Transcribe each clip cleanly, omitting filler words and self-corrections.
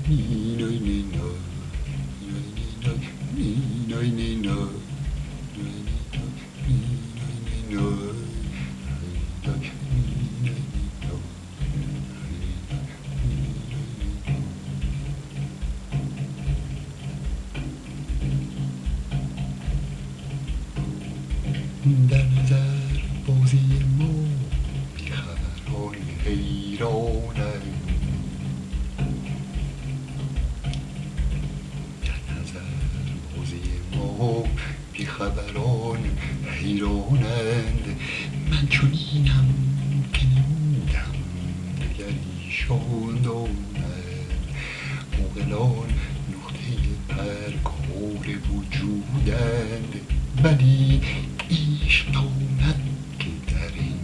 در نظر بازی ما بیخبران حیرانند، در نظر بازی ما بیخبران حیرانند. من چنینم که نمودم دگر ایشان دانند. عاقلان نقطه پرکار وجودند، ولی عشق دانند که در این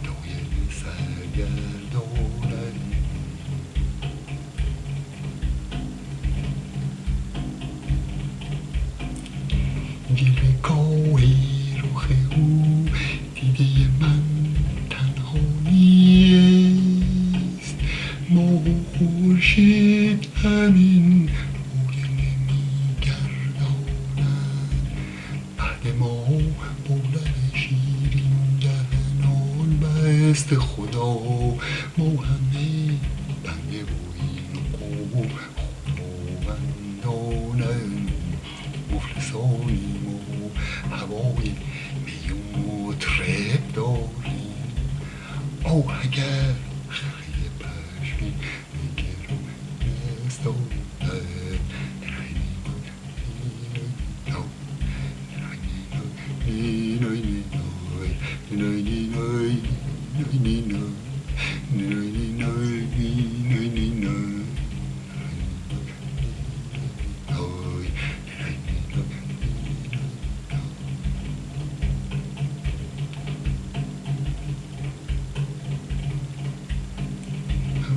دایره سرگردانند. جلوه‌گاه رخ او دیده من تنها نیست. ماه و خورشید همین آینه می‌گردانند. بعد ما با لب شیرین دهنان بست خدا، ما همه بنده و این قوم خداوندانند. مفلسانیم و هوای می و مطرب داریم. اگر خیلی پشمی بگیرم نستانند.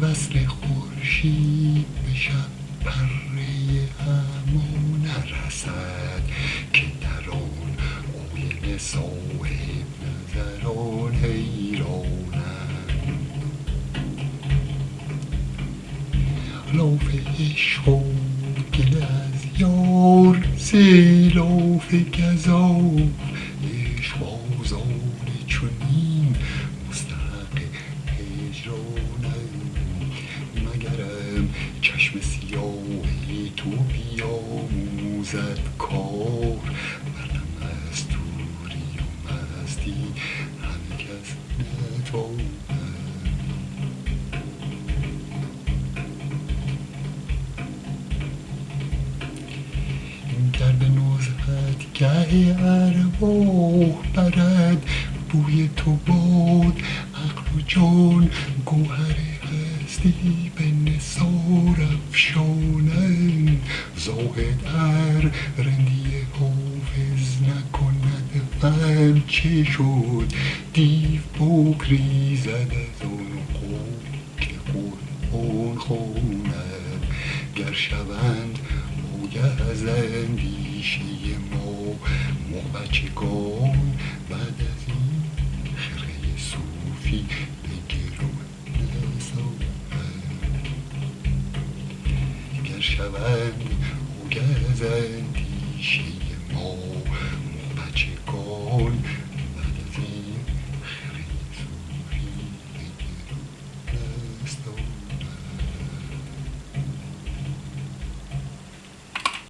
وصل خورشید به شب پره اما نرسد، که در آن آینه صاحب نظران حیرانند. لاف عشق و گله از یار، سیلاف گزاف عشقبازان چنین مستحق هجرانند. مگرم چشم سیاه تو بیاموزد کار، ورنه مستوری و مستی همه کس نتوانند. گر به نزهتگه ارواح برد بوی تو باد، عقل و جان گوهر هستی به نثار افشانند. زاهد رندی حافظ نکند فهم چه شد، دیو بگریزد از آن قوم که قرآن خواند. گر شوند آگه از اندیشه ما بچگان، بعد از این خرقه صوفی به گرو نسازند. گر شوند آگه از اندیشه